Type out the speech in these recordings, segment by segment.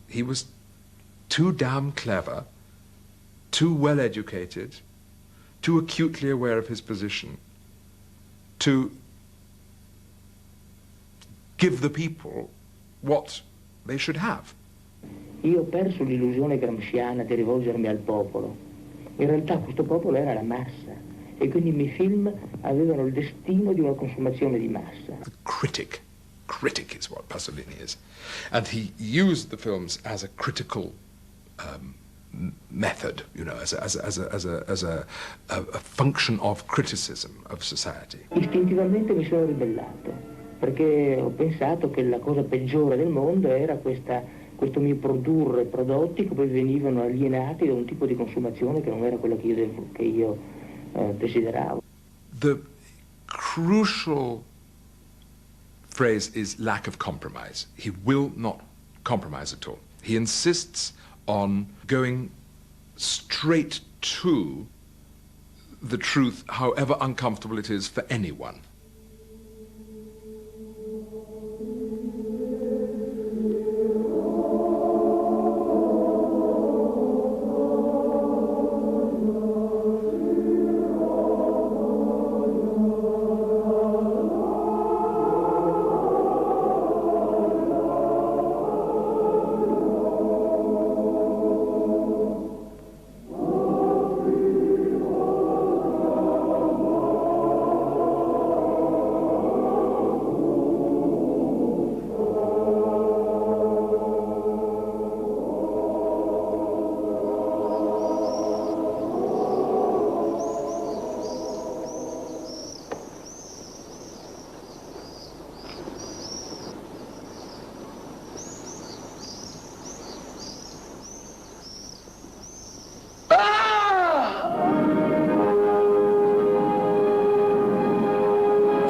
he was too damn clever, too well educated, too acutely aware of his position to give the people what they should have. Io ho perso l'illusione gramsciana di rivolgermi al popolo. In realtà questo popolo era la massa e quindi i miei film avevano il destino di una consumazione di massa. The critic is what Pasolini is. And he used the films as a critical method, you know, as a function of criticism of society. Istintivamente mi sono ribellato, perché ho pensato che la cosa peggiore del mondo era questo mio produrre prodotti che poi venivano alienati da un tipo di consumazione che non era quella che io desideravo. The crucial phrase is lack of compromise. He will not compromise at all. He insists on going straight to the truth, however uncomfortable it is for anyone.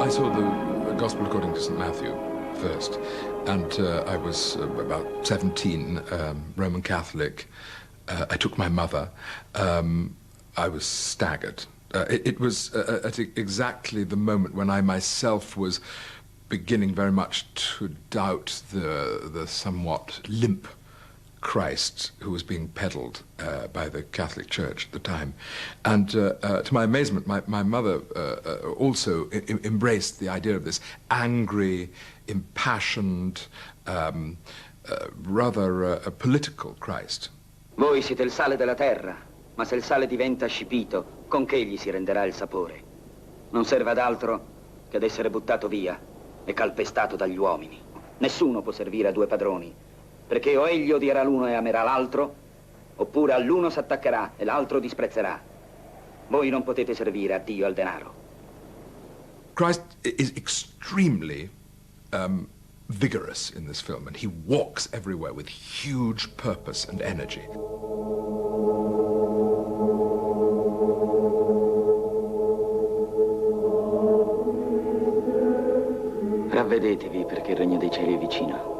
I saw the Gospel according to St. Matthew first, and I was about 17, Roman Catholic. I took my mother. I was staggered. It was at exactly the moment when I myself was beginning very much to doubt the somewhat limp Christ who was being peddled by the Catholic Church at the time. And to my amazement, my mother also embraced the idea of this angry, impassioned, rather political Christ. Voi siete il sale della terra, ma se il sale diventa scipito, con che gli si renderà il sapore? Non serve ad altro che ad essere buttato via e calpestato dagli uomini. Nessuno può servire a due padroni, perché o egli odierà l'uno e amerà l'altro, oppure all'uno s'attaccherà e l'altro disprezzerà. Voi non potete servire a Dio e al denaro. Christ is extremely vigorous in this film, and he walks everywhere with huge purpose and energy. Ravvedetevi perché il regno dei cieli è vicino.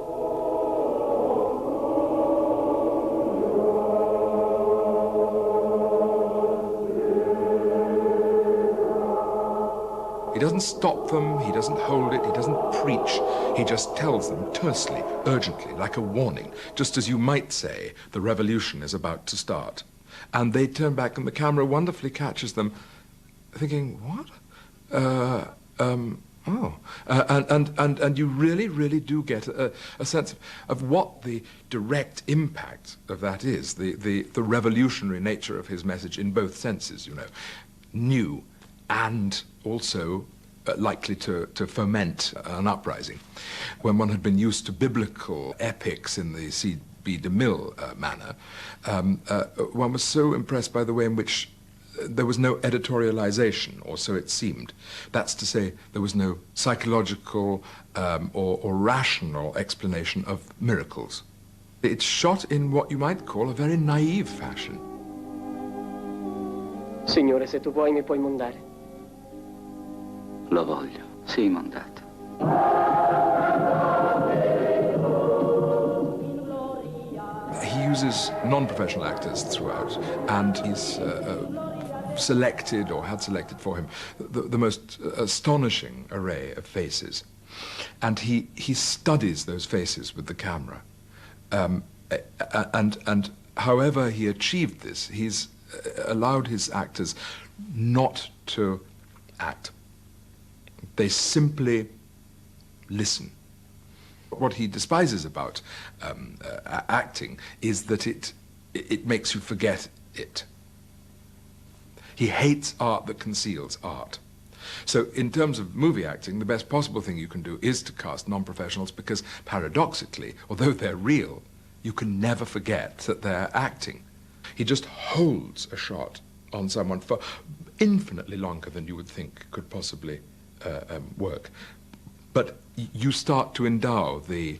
He doesn't stop them, he doesn't hold it, he doesn't preach. He just tells them tersely, urgently, like a warning, just as you might say the revolution is about to start. And they turn back and the camera wonderfully catches them thinking, what? And you really do get a sense of what the direct impact of that is, the revolutionary nature of his message in both senses, you know, new and also likely to foment an uprising. When one had been used to biblical epics in the C.B. DeMille manner, one was so impressed by the way in which there was no editorialization, or so it seemed. That's to say, there was no psychological or rational explanation of miracles. It's shot in what you might call a very naive fashion. Signore, se tu vuoi mi puoi mondare. Lo voglio, sì, mondato. He uses non-professional actors throughout, and he's selected, or had selected for him, the most astonishing array of faces. And he studies those faces with the camera. And however he achieved this, he's allowed his actors not to act. They simply listen. What he despises about acting is that it makes you forget it. He hates art that conceals art. So in terms of movie acting, the best possible thing you can do is to cast non-professionals because paradoxically, although they're real, you can never forget that they're acting. He just holds a shot on someone for infinitely longer than you would think could possibly work. But you start to endow the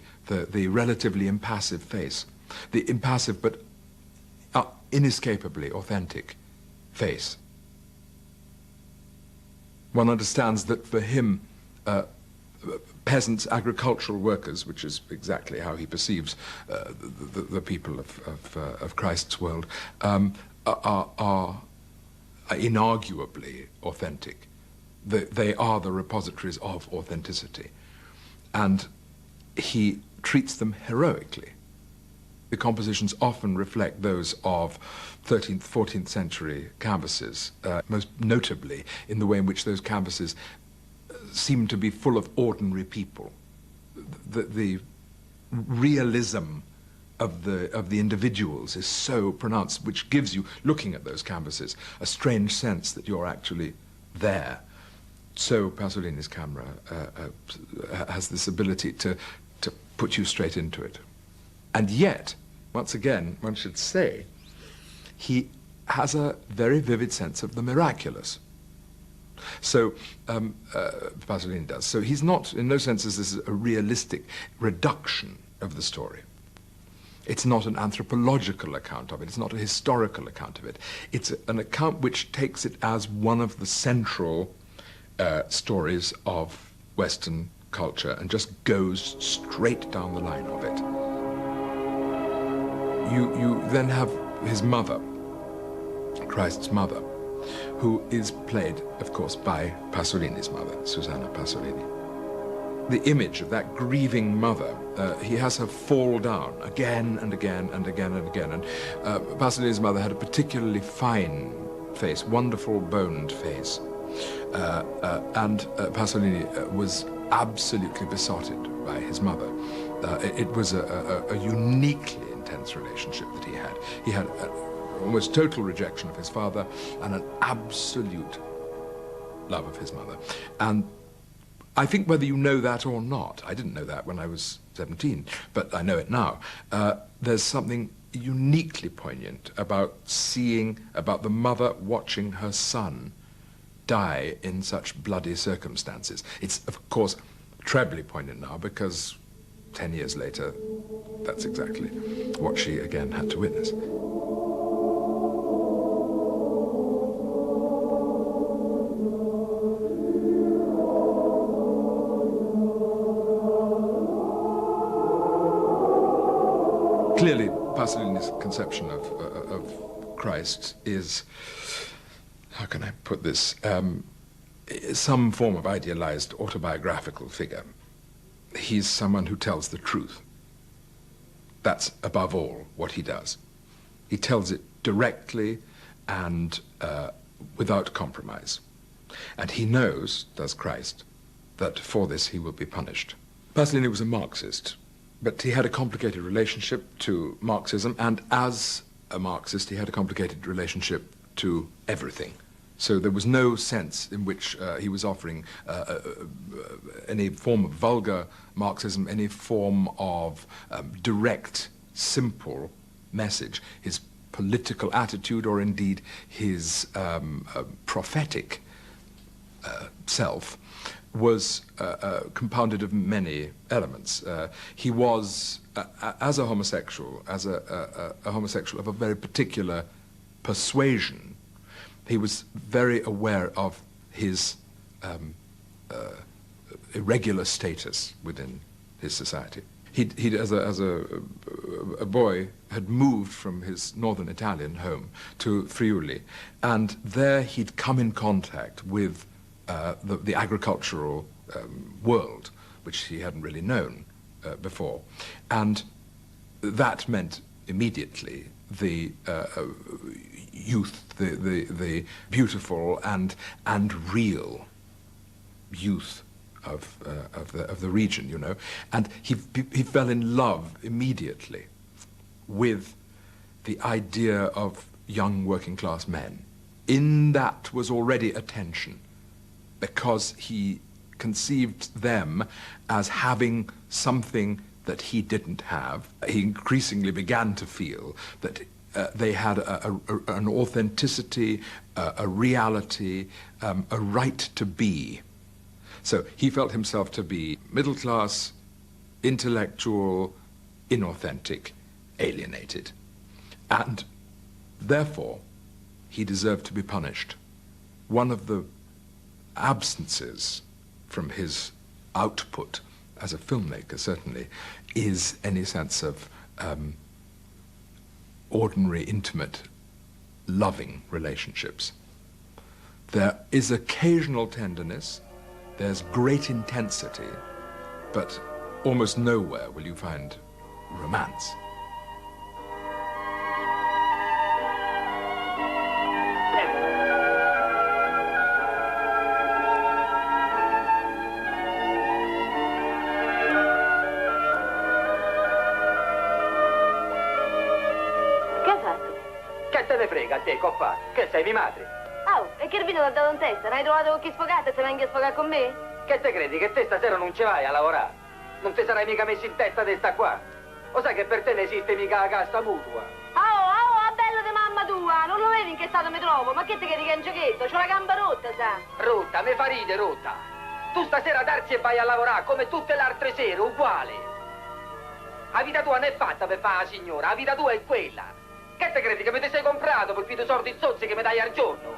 relatively impassive face, the impassive but inescapably authentic face. One understands that for him, peasants, agricultural workers, which is exactly how he perceives the people of Christ's world, are inarguably authentic. They are the repositories of authenticity. And he treats them heroically. The compositions often reflect those of 13th, 14th century canvases, most notably in the way in which those canvases seem to be full of ordinary people. The realism of the individuals is so pronounced, which gives you, looking at those canvases, a strange sense that you're actually there. So Pasolini's camera has this ability to put you straight into it. And yet, once again, one should say, he has a very vivid sense of the miraculous. So Pasolini does. So he's not, in no sense is this a realistic reduction of the story. It's not an anthropological account of it. It's not a historical account of it. It's an account which takes it as one of the central stories of Western culture and just goes straight down the line of it. You then have his mother, Christ's mother, who is played, of course, by Pasolini's mother, Susanna Pasolini. The image of that grieving mother, he has her fall down again and again and again and again. And Pasolini's mother had a particularly fine face, wonderful boned face. And Pasolini was absolutely besotted by his mother. It was a uniquely intense relationship that he had. He had an almost total rejection of his father and an absolute love of his mother. And I think whether you know that or not, I didn't know that when I was 17, but I know it now, there's something uniquely poignant about the mother watching her son die in such bloody circumstances. It's, of course, trebly poignant now because 10 years later, that's exactly what she again had to witness. Clearly, Pasolini's conception of Christ is, how can I put this, some form of idealized autobiographical figure. He's someone who tells the truth. That's above all what he does. He tells it directly and without compromise. And he knows, does Christ, that for this he will be punished. Pasolini was a Marxist, but he had a complicated relationship to Marxism, and as a Marxist, he had a complicated relationship to everything. So there was no sense in which he was offering any form of vulgar Marxism, any form of direct, simple message. His political attitude, or indeed his prophetic self, was compounded of many elements. He was, as a homosexual, a homosexual of a very particular persuasion. He was very aware of his irregular status within his society. He as a boy, had moved from his northern Italian home to Friuli, and there he'd come in contact with the agricultural world, which he hadn't really known before. And that meant immediately the youth, the beautiful and real youth of the region, you know, and he fell in love immediately with the idea of young working class men. In that was already a tension, because he conceived them as having something that he didn't have. He increasingly began to feel that they had an authenticity, a reality, a right to be. So he felt himself to be middle class, intellectual, inauthentic, alienated. And therefore, he deserved to be punished. One of the absences from his output as a filmmaker, certainly, is any sense of ordinary, intimate, loving relationships. There is occasional tenderness, there's great intensity, but almost nowhere will you find romance. A te, coppa, che sei mia madre? Oh, e che il vino l'ha dato in testa? Non hai trovato con chi sfogate e se vengi a sfogare con me? Che te credi che te stasera non ci vai a lavorare? Non ti sarai mica messo in testa di sta qua? Lo sai che per te non esiste mica la cassa mutua? Oh, bello di mamma tua! Non lo vedi in che stato mi trovo? Ma che te credi che è un giochetto? C'ho la gamba rotta, sa? Rotta, mi fa ride, rotta. Tu stasera darsi e vai a lavorare come tutte le altre sere, uguale. La vita tua non è fatta per fare la signora, la vita tua è quella. Che te credi che me te sei comprato per più soldi zozzi che mi dai al giorno?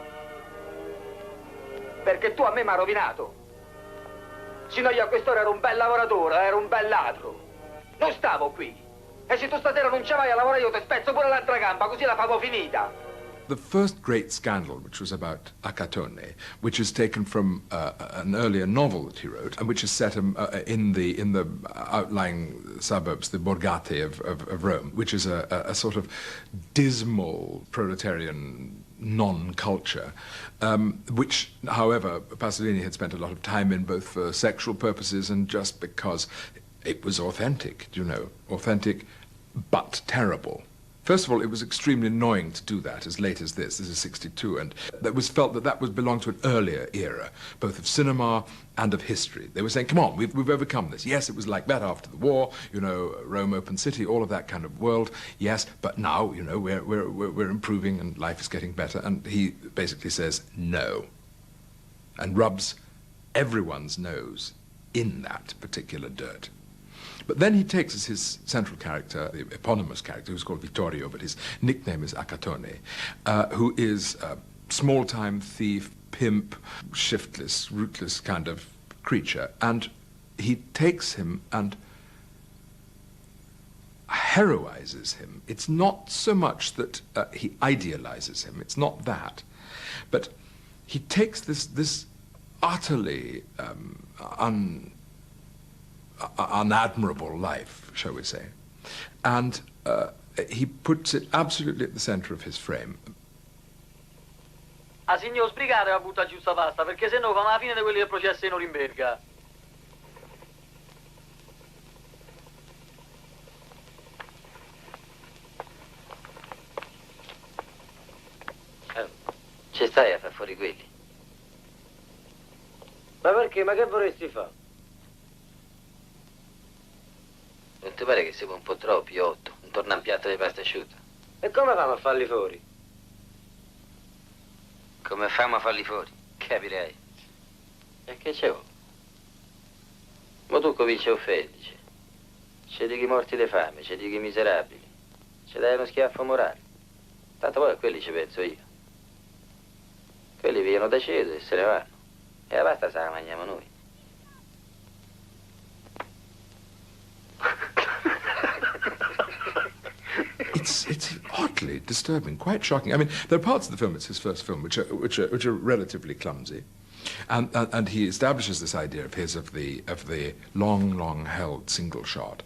Perché tu a me mi hai rovinato. Sino io a quest'ora ero un bel lavoratore, ero un bel ladro. Non stavo qui. E se tu stasera non ci vai a lavorare io ti spezzo pure l'altra gamba, così la famo finita. The first great scandal, which was about Accatone, which is taken from an earlier novel that he wrote, and which is set in the outlying suburbs, the Borgate of Rome, which is a sort of dismal proletarian non-culture, which, however, Pasolini had spent a lot of time in, both for sexual purposes and just because it was authentic, you know, authentic but terrible. First of all, it was extremely annoying to do that as late as this is 62, and that was felt that belonged to an earlier era, both of cinema and of history. They were saying, come on, we've overcome this. Yes, it was like that after the war, you know, Rome, open city, all of that kind of world, yes, but now, you know, we're improving and life is getting better. And he basically says no, and rubs everyone's nose in that particular dirt. But then he takes as his central character, the eponymous character, who's called Vittorio, but his nickname is Accatone, who is a small-time thief, pimp, shiftless, rootless kind of creature. And he takes him and heroizes him. It's not so much that he idealizes him, it's not that, but he takes this utterly unadmirable life, shall we say, and he puts it absolutely at the center of his frame. A signor sbrigate la butta giù sta pasta, perché se no fa la fine di quelli del processo in Norimberga. Ci stai a far fuori quelli? Ma perché? Ma che vorresti fare? Non ti pare che siamo un po' troppi, 8? Intorno a un piatto di pasta asciutta? E come famo a farli fuori? Come famo a farli fuori? Capirei. E che c'è? Ma tu cominci a offenderci. C'è di chi morti di fame, c'è di chi miserabili. Ci dai uno schiaffo morale. Tanto poi a quelli ci penso io. Quelli vivono da cedo e se ne vanno. E la pasta se la mangiamo noi. It's oddly disturbing, quite shocking. I mean, there are parts of the film, it's his first film, which are relatively clumsy, and he establishes this idea of his of the long held single shot,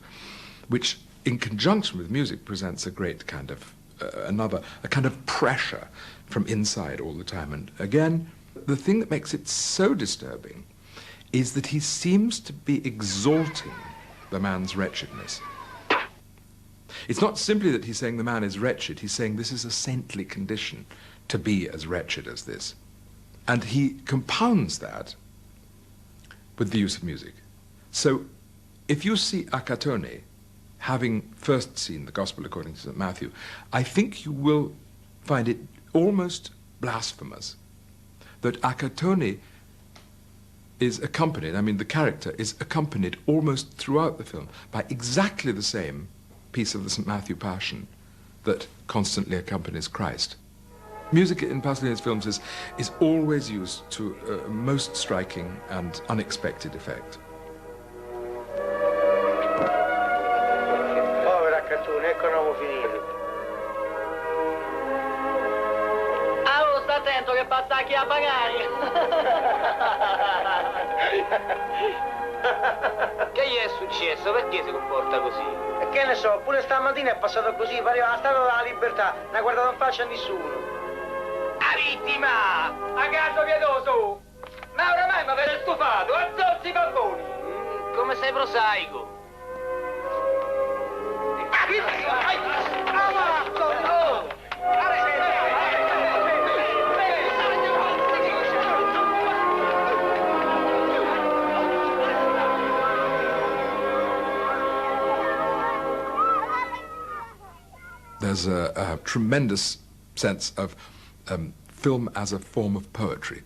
which in conjunction with music, presents a great kind of, a kind of pressure from inside all the time. And again, the thing that makes it so disturbing is that he seems to be exalting the man's wretchedness. It's not simply that he's saying the man is wretched, he's saying this is a saintly condition to be as wretched as this. And he compounds that with the use of music. So if you see Accatone, having first seen the Gospel according to St. Matthew, I think you will find it almost blasphemous that Accatone is accompanied, I mean the character is accompanied almost throughout the film by exactly the same piece of the St. Matthew Passion that constantly accompanies Christ. Music in Pasolini's films is always used to a most striking and unexpected effect. Povero Accatone, ecco non avevo finito. Ah, sta attento che passa chi a pagare. Che gli è successo? Perché si comporta così? E che ne so, pure stamattina è passato così, pareva la statua della libertà, non ha guardato in faccia a nessuno. La vittima! A caso pietoso! Ma oramai mi avete stufato, azzozzi i barboni! Come sei prosaico? There's a tremendous sense of film as a form of poetry.